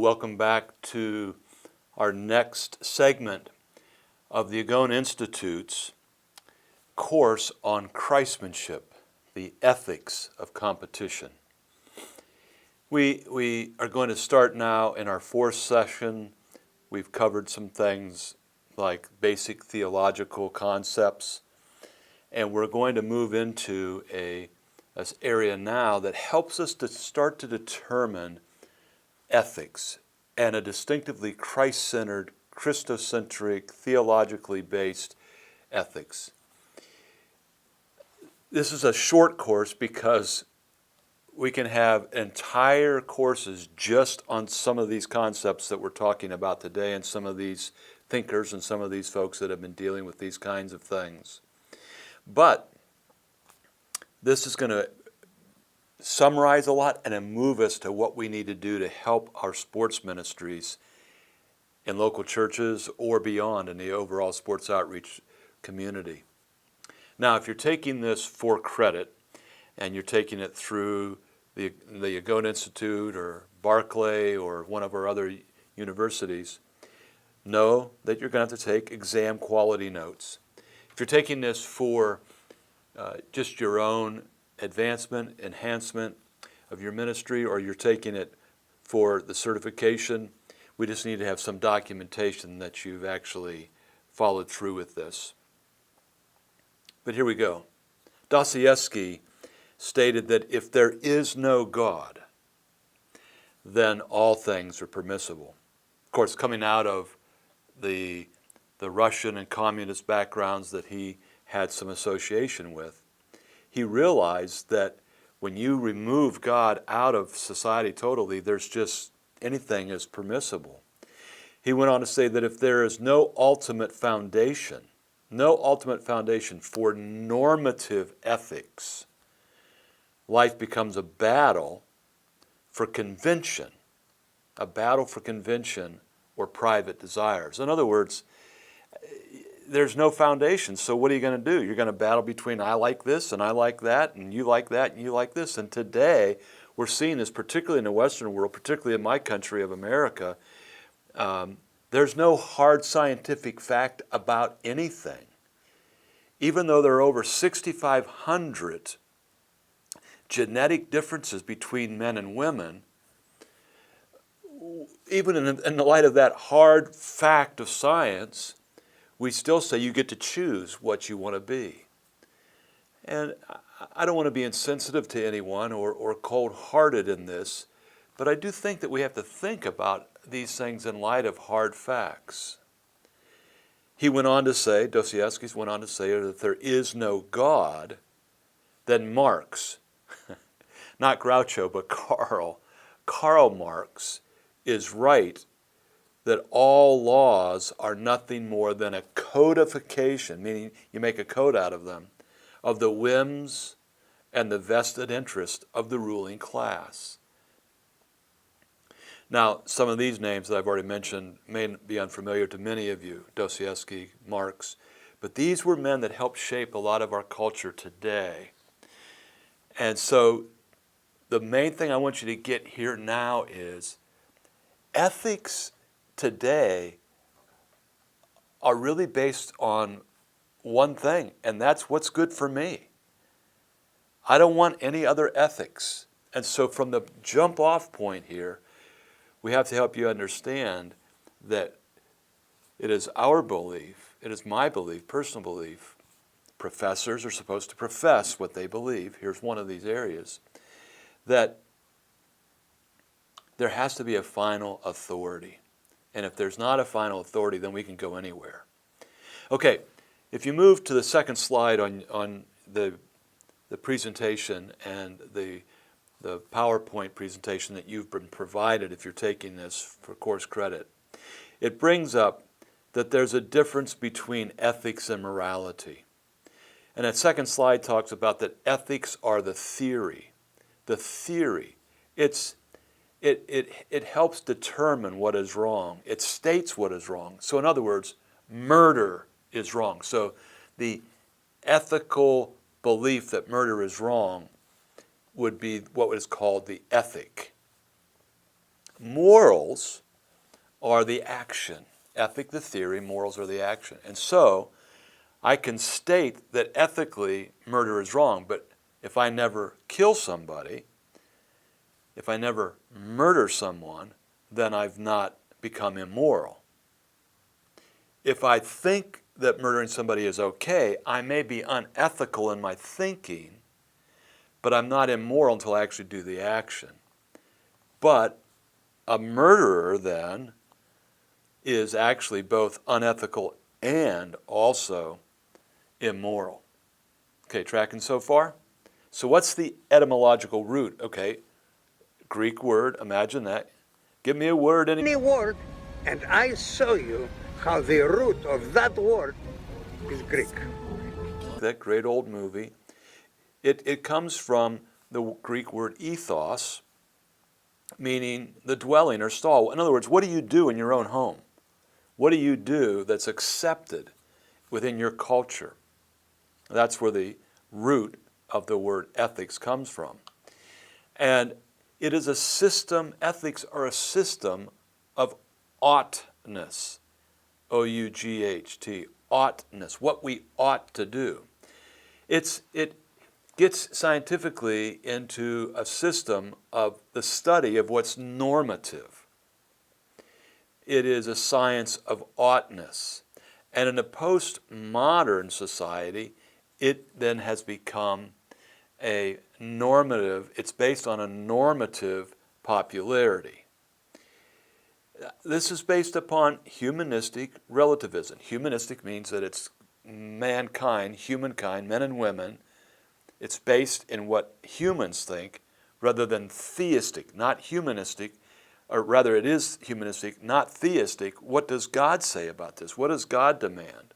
welcome back to our next segment of the Agone Institute's course on Christmanship, the ethics of competition. We are going to start now in our fourth session. We've covered some things like basic theological concepts, and we're going to move into an area now that helps us to start to determine ethics and a distinctively Christ-centered, Christocentric, theologically based ethics. This is a short course because we can have entire courses just on some of these concepts that we're talking about today and some of these thinkers and some of these folks that have been dealing with these kinds of things. But this is going to summarize a lot and then move us to what we need to do to help our sports ministries in local churches or beyond in the overall sports outreach community. Now, if you're taking this for credit and you're taking it through the Agone Institute or Barclay or one of our other universities, know that you're going to have to take exam quality notes. If you're taking this for just your own advancement, enhancement of your ministry, or you're taking it for the certification, we just need to have some documentation that you've actually followed through with this. But here we go. Dostoevsky stated that if there is no God, then all things are permissible. Of course, coming out of the Russian and communist backgrounds that he had some association with, he realized that when you remove God out of society totally, there's just anything is permissible. He went on to say that if there is no ultimate foundation for normative ethics, life becomes a battle for convention or private desires. In other words, there's no foundation, so what are you going to do? You're going to battle between I like this and I like that and you like that and you like this. And today we're seeing this, particularly in the Western world, particularly in my country of America, there's no hard scientific fact about anything. Even though there are over 6,500 genetic differences between men and women, even in the light of that hard fact of science, we still say you get to choose what you want to be. And I don't want to be insensitive to anyone or cold-hearted in this, but I do think that we have to think about these things in light of hard facts. He went on to say, Dostoevsky went on to say that if there is no God, then Marx, not Groucho, but Karl Marx is right that all laws are nothing more than a codification, meaning you make a code out of them, of the whims and the vested interest of the ruling class. Now, some of these names that I've already mentioned may be unfamiliar to many of you, Dostoevsky, Marx, but these were men that helped shape a lot of our culture today. And so the main thing I want you to get here now is ethics today are really based on one thing, and that's what's good for me. I don't want any other ethics. And so from the jump-off point here, we have to help you understand that it is our belief, it is my belief, personal belief. Professors are supposed to profess what they believe. Here's one of these areas. That there has to be a final authority. And if there's not a final authority, then we can go anywhere. Okay, if you move to the second slide on the presentation and the PowerPoint presentation that you've been provided if you're taking this for course credit, it brings up that there's a difference between ethics and morality. And that second slide talks about that ethics are the theory. The theory. It helps determine what is wrong. It states what is wrong. So in other words, murder is wrong. So the ethical belief that murder is wrong would be what is called the ethic. morals are the action. Ethic, the theory, morals are the action. And so I can state that ethically murder is wrong, but if I never kill somebody, if I never murder someone, then I've not become immoral. If I think that murdering somebody is okay, I may be unethical in my thinking, but I'm not immoral until I actually do the action. But a murderer then is actually both unethical and also immoral. Okay, tracking so far? So what's the etymological root? Okay, Greek word, imagine that. Give me a word. Any word, and I show you how the root of that word is Greek. That great old movie. It comes from the Greek word ethos, meaning the dwelling or stall. In other words, what do you do in your own home? What do you do that's accepted within your culture? That's where the root of the word ethics comes from. And it is a system, ethics are a system of oughtness, O-U-G-H-T, oughtness, what we ought to do. It gets scientifically into a system of the study of what's normative. It is a science of oughtness. And in a postmodern society, it then has become a normative, it's based on a normative popularity. This is based upon humanistic relativism. Humanistic means that it's mankind, humankind, men and women. It's based in what humans think rather than theistic, not humanistic, or rather it is humanistic, not theistic. What does God say about this? What does God demand?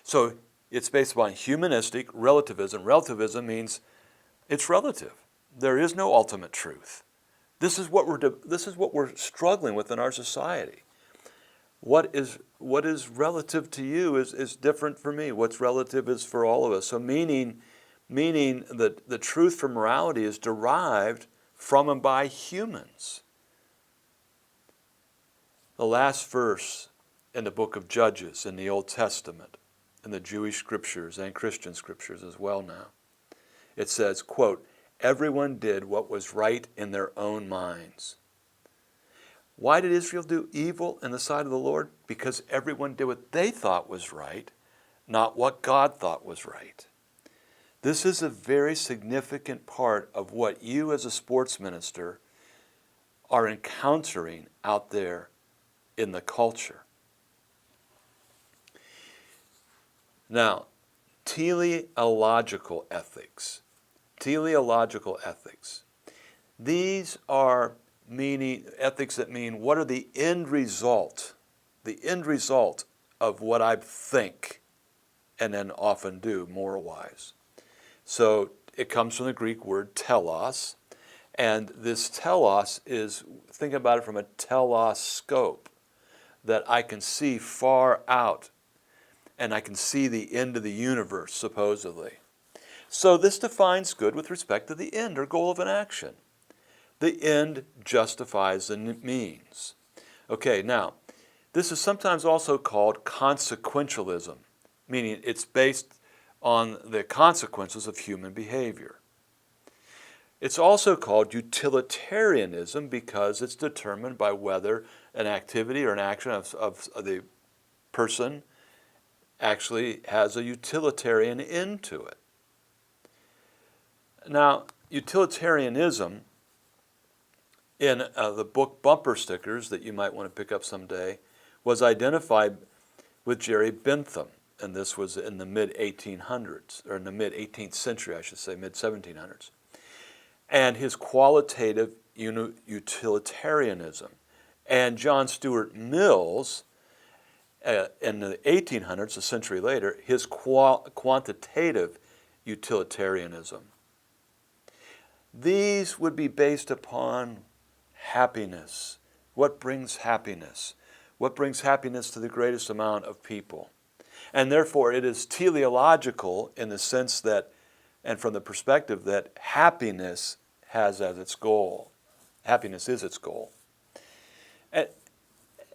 So it's based upon humanistic relativism. Relativism means it's relative. There is no ultimate truth. This is what we're struggling with in our society. What is relative to you is different for me. What's relative is for all of us. So meaning that the truth for morality is derived from and by humans. The last verse in the book of Judges in the Old Testament, in the Jewish scriptures and Christian scriptures as well now, it says, quote, "Everyone did what was right in their own minds." Why did Israel do evil in the sight of the Lord? Because everyone did what they thought was right, not what God thought was right. This is a very significant part of what you as a sports minister are encountering out there in the culture. Now, teleological ethics. Teleological ethics. These are ethics that mean what are the end result of what I think and then often do moral-wise. So it comes from the Greek word telos, and this telos is, think about it from a telescope, that I can see far out and I can see the end of the universe, supposedly. So this defines good with respect to the end or goal of an action. The end justifies the means. Okay, now, this is sometimes also called consequentialism, meaning it's based on the consequences of human behavior. It's also called utilitarianism because it's determined by whether an activity or an action of the person actually has a utilitarian end to it. Now, utilitarianism in the book Bumper Stickers that you might want to pick up someday was identified with Jerry Bentham, and this was in the mid-1800s, or in the mid-18th century, I should say, mid-1700s. And his qualitative utilitarianism. And John Stuart Mill's, in the 1800s, a century later, his quantitative utilitarianism. These would be based upon happiness. What brings happiness? What brings happiness to the greatest amount of people? And therefore it is teleological in the sense that, and from the perspective that happiness has as its goal. Happiness is its goal. And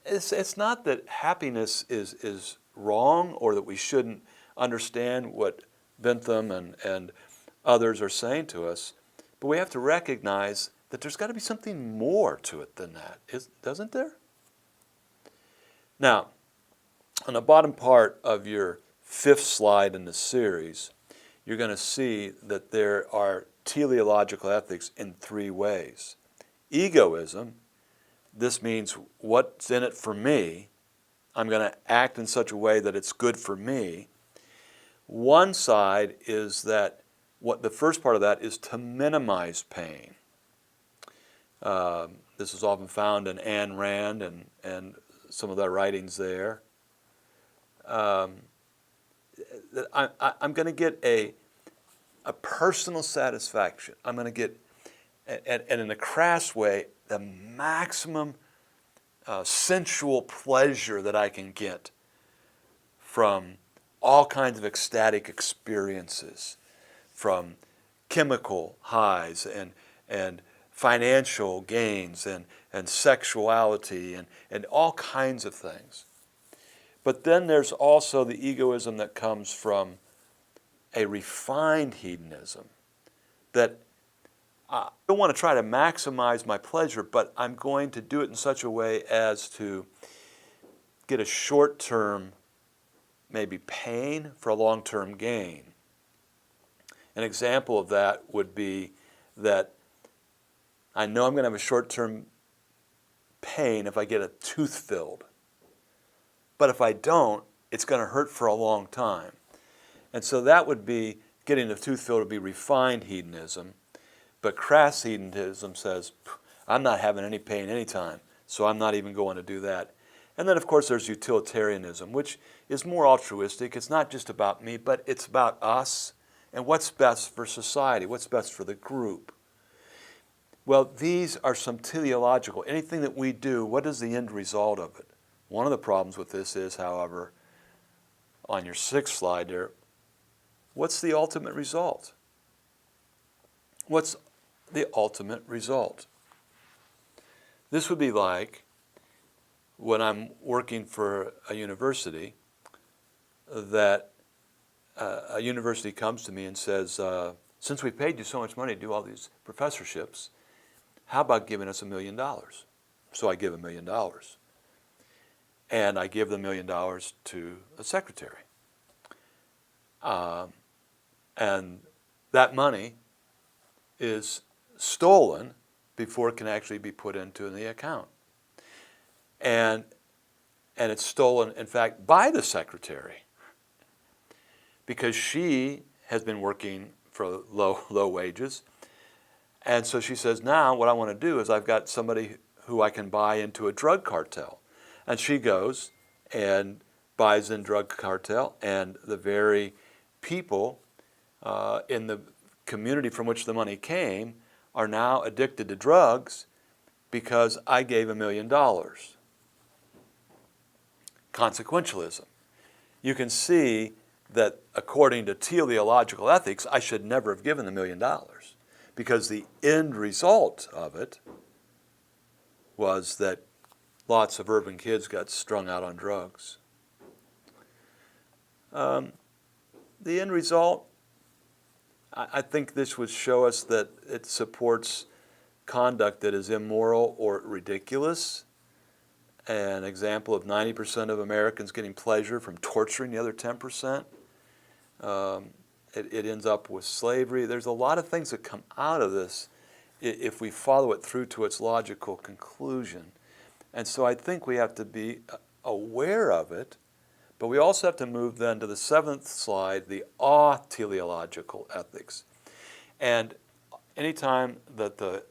it's not that happiness is wrong or that we shouldn't understand what Bentham and others are saying to us, but we have to recognize that there's got to be something more to it than that, doesn't there? Now, on the bottom part of your 5th slide in the series, you're going to see that there are teleological ethics in 3 ways. Egoism, this means what's in it for me. I'm going to act in such a way that it's good for me. One side is that what the first part of that is to minimize pain. This is often found in Ayn Rand and some of their writings there. I'm going to get a personal satisfaction. I'm going to get, and in a crass way, the maximum sensual pleasure that I can get from all kinds of ecstatic experiences, from chemical highs and financial gains and sexuality and all kinds of things. But then there's also the egoism that comes from a refined hedonism, that I don't want to try to maximize my pleasure, but I'm going to do it in such a way as to get a short-term, maybe pain for a long-term gain. An example of that would be that I know I'm going to have a short-term pain if I get a tooth filled. But if I don't, it's going to hurt for a long time. And so that would be, getting the tooth filled would be refined hedonism. But crass hedonism says, I'm not having any pain anytime, so I'm not even going to do that. And then, of course, there's utilitarianism, which is more altruistic. It's not just about me, but it's about us and what's best for society, what's best for the group. Well, these are some teleological. Anything that we do, what is the end result of it? One of the problems with this is, however, on your 6th slide there, what's the ultimate result? What's the ultimate result? This would be like when I'm working for a university, that a university comes to me and says, since we paid you so much money to do all these professorships, how about giving us $1 million? So I give $1 million. And I give the $1 million to a secretary. And that money is stolen before it can actually be put into the account. And it's stolen, in fact, by the secretary, because she has been working for low wages. And so she says, now what I want to do is I've got somebody who I can buy into a drug cartel. And she goes and buys in drug cartel, and the very people in the community from which the money came are now addicted to drugs because I gave $1 million. Consequentialism. You can see that according to teleological ethics, I should never have given the $1 million, because the end result of it was that lots of urban kids got strung out on drugs. The end result, I think this would show us that it supports conduct that is immoral or ridiculous. An example of 90% of Americans getting pleasure from torturing the other 10%. It ends up with slavery. There's a lot of things that come out of this if we follow it through to its logical conclusion. And so I think we have to be aware of it, but we also have to move then to the 7th slide, the teleological ethics. And anytime that the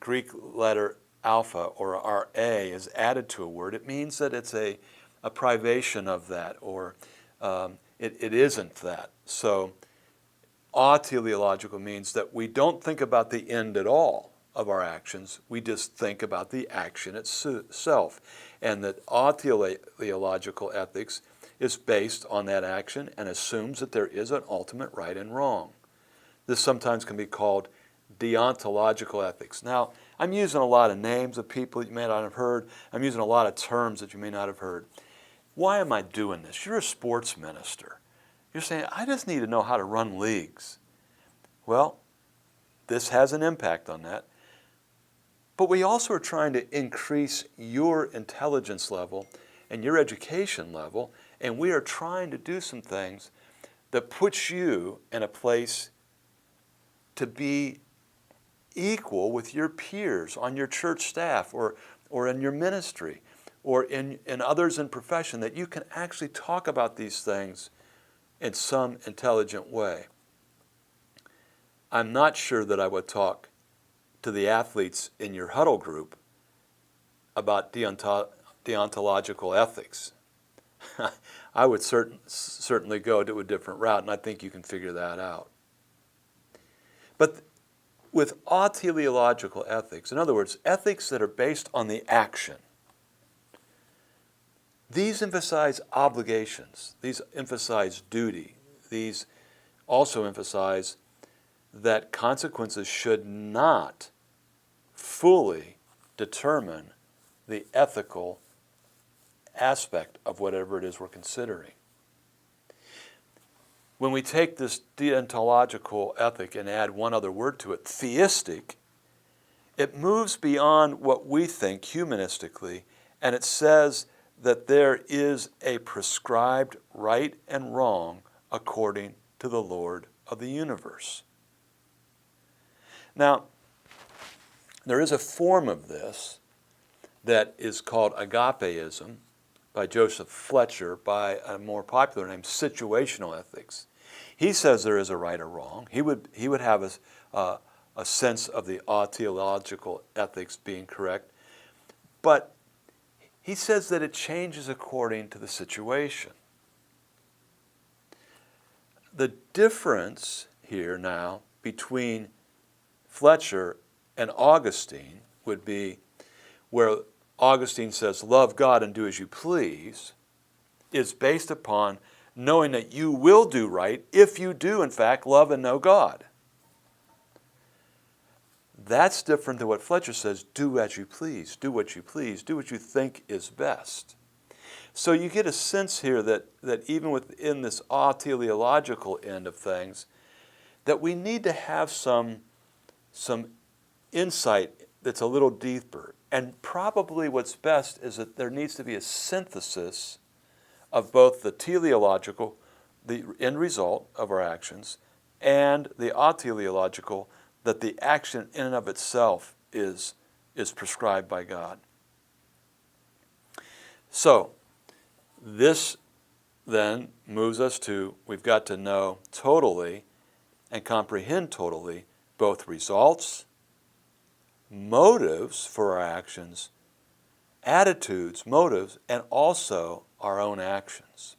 Greek letter alpha or RA is added to a word, it means that it's a privation of that, or it isn't that. So teleological means that we don't think about the end at all of our actions. We just think about the action itself. And that teleological ethics is based on that action and assumes that there is an ultimate right and wrong. This sometimes can be called deontological ethics. Now, I'm using a lot of names of people that you may not have heard. I'm using a lot of terms that you may not have heard. Why am I doing this? You're a sports minister. You're saying, I just need to know how to run leagues. Well, this has an impact on that. But we also are trying to increase your intelligence level and your education level, and we are trying to do some things that puts you in a place to be equal with your peers on your church staff or in your ministry or in others in profession, that you can actually talk about these things in some intelligent way. I'm not sure that I would talk to the athletes in your huddle group about deontological ethics. I would certainly go to a different route, and I think you can figure that out. But with teleological ethics, in other words, ethics that are based on the action, these emphasize obligations, these emphasize duty, these also emphasize that consequences should not fully determine the ethical aspect of whatever it is we're considering. When we take this deontological ethic and add one other word to it, theistic, it moves beyond what we think humanistically, and it says that there is a prescribed right and wrong according to the Lord of the universe. Now, there is a form of this that is called agapeism by Joseph Fletcher, by a more popular name, situational ethics. He says there is a right or wrong. He would have a sense of the teleological ethics being correct, but he says that it changes according to the situation. The difference here now between Fletcher and Augustine would be where Augustine says, love God and do as you please, is based upon knowing that you will do right if you do, in fact, love and know God. That's different than what Fletcher says, do as you please, do what you please, do what you think is best. So you get a sense here that even within this teleological end of things, that we need to have some insight that's a little deeper. And probably what's best is that there needs to be a synthesis of both the teleological, the end result of our actions, and the teleological, that the action in and of itself is prescribed by God. So, this then moves us to, we've got to know totally and comprehend totally both results, motives for our actions, attitudes, motives, and also our own actions.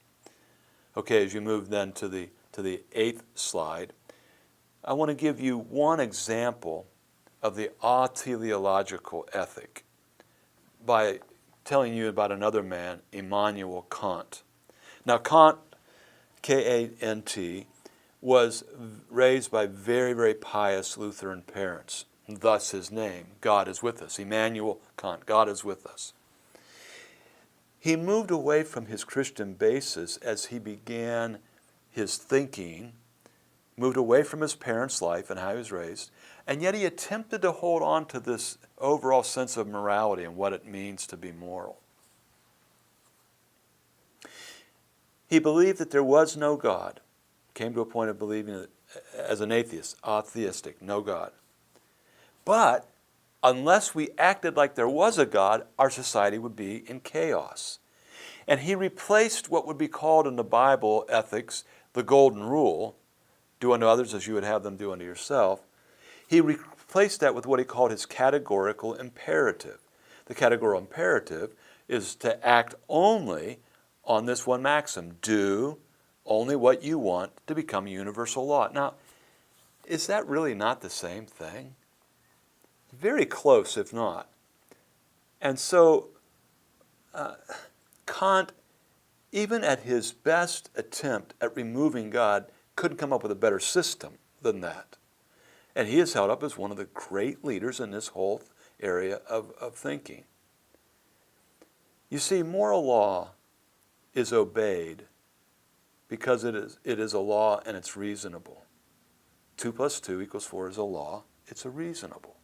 Okay, as you move then to the 8th slide, I want to give you one example of the teleological ethic by telling you about another man, Immanuel Kant. Now Kant, K-A-N-T, was raised by very, very pious Lutheran parents. Thus his name, God is with us. Immanuel Kant, God is with us. He moved away from his Christian basis as he began his thinking, moved away from his parents' life and how he was raised, and yet he attempted to hold on to this overall sense of morality and what it means to be moral. He believed that there was no God, came to a point of believing as an atheist, atheistic, no God. But unless we acted like there was a God, our society would be in chaos. And he replaced what would be called in the Bible ethics the golden rule, do unto others as you would have them do unto yourself. He replaced that with what he called his categorical imperative. The categorical imperative is to act only on this one maxim, do only what you want to become a universal law. Now, is that really not the same thing? Very close, if not. And so, Kant, even at his best attempt at removing God, couldn't come up with a better system than that. And he is held up as one of the great leaders in this whole area of thinking. You see, moral law is obeyed because it is a law and it's reasonable. 2 plus 2 equals 4 is a law. It's a reasonable.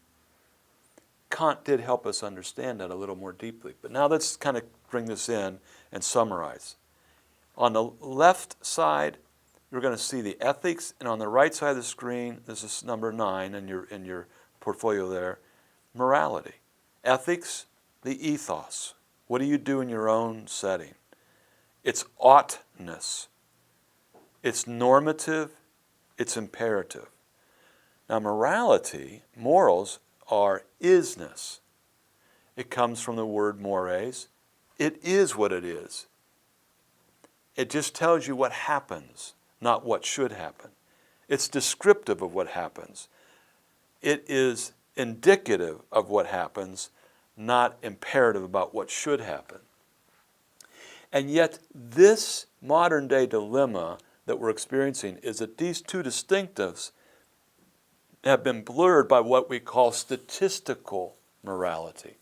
Kant did help us understand that a little more deeply. But now let's kind of bring this in and summarize. On the left side, you're going to see the ethics, and on the right side of the screen, this is number 9 in your portfolio there, morality. Ethics, the ethos. What do you do in your own setting? It's oughtness. It's normative. It's imperative. Now, morality, morals, are isness. It comes from the word mores. It is what it is. It just tells you what happens, not what should happen. It's descriptive of what happens. It is indicative of what happens, not imperative about what should happen. And yet, this modern day dilemma that we're experiencing is that these two distinctives have been blurred by what we call statistical morality.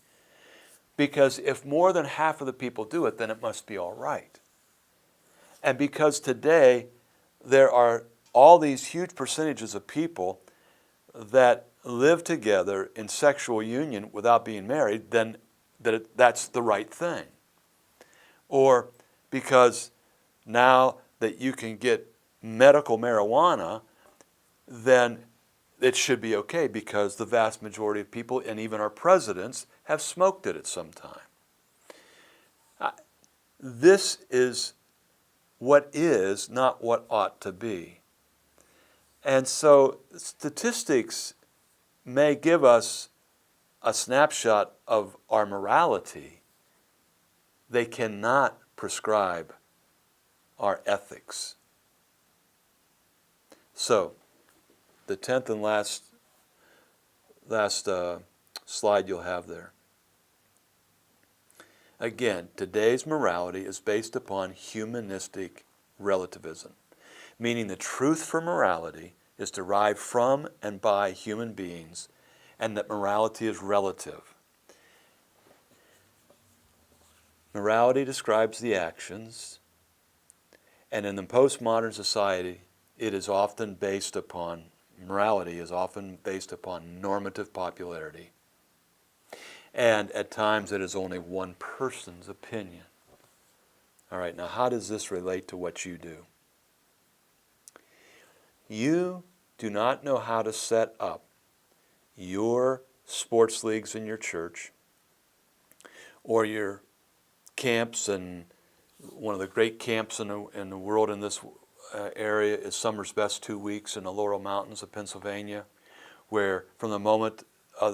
Because if more than half of the people do it, then it must be all right. And because today there are all these huge percentages of people that live together in sexual union without being married, then that's the right thing. Or because now that you can get medical marijuana, then it should be okay because the vast majority of people, and even our presidents, have smoked it at some time. This is what is, not what ought to be. And so statistics may give us a snapshot of our morality. They cannot prescribe our ethics. So, the 10th and last slide you'll have there. Again, today's morality is based upon humanistic relativism, meaning the truth for morality is derived from and by human beings, and that morality is relative. Morality describes the actions, and in the postmodern society, morality is often based upon normative popularity. And at times it is only one person's opinion. All right, now how does this relate to what you do? You do not know how to set up your sports leagues in your church or your camps, and one of the great camps in the world in this area is Summer's Best 2 weeks in the Laurel Mountains of Pennsylvania, where from the moment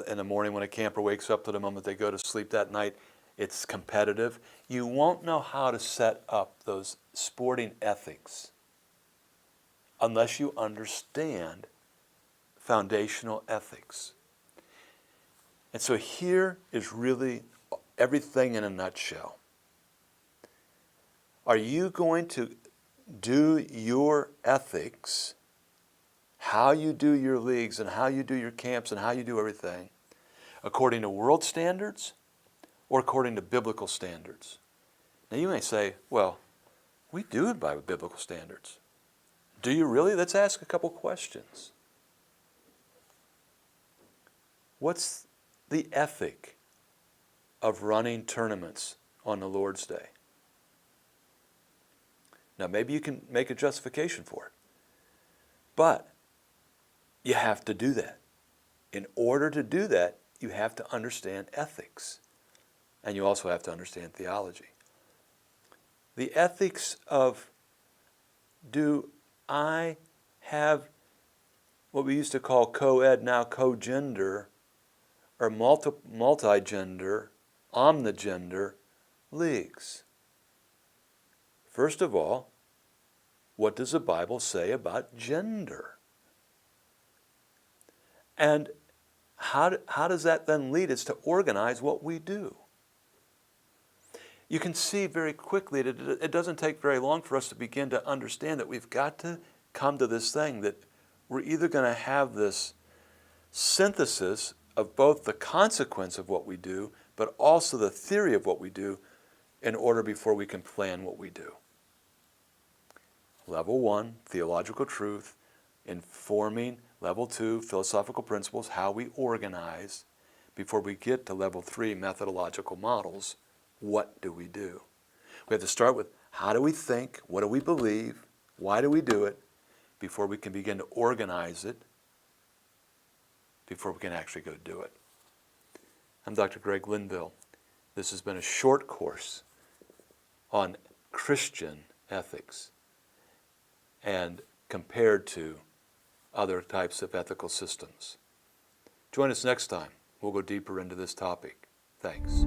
in the morning when a camper wakes up to the moment they go to sleep that night, it's competitive. You won't know how to set up those sporting ethics unless you understand foundational ethics. And so here is really everything in a nutshell. Are you going to do your ethics, how you do your leagues and how you do your camps and how you do everything, according to world standards or according to biblical standards? Now you may say, well, we do it by biblical standards. Do you really? Let's ask a couple questions. What's the ethic of running tournaments on the Lord's Day? Now, maybe you can make a justification for it, but you have to do that. In order to do that, you have to understand ethics, and you also have to understand theology. The ethics of, do I have what we used to call co-ed, now co-gender, or multi-gender, omnigender leagues? First of all, what does the Bible say about gender? And how does that then lead us to organize what we do? You can see very quickly that it doesn't take very long for us to begin to understand that we've got to come to this thing that we're either going to have this synthesis of both the consequence of what we do, but also the theory of what we do in order before we can plan what we do. Level 1, theological truth, informing. Level 2, philosophical principles, how we organize. Before we get to level 3, methodological models, what do we do? We have to start with how do we think, what do we believe, why do we do it, before we can begin to organize it, before we can actually go do it. I'm Dr. Greg Linville. This has been a short course on Christian ethics and compared to other types of ethical systems. Join us next time. We'll go deeper into this topic. Thanks.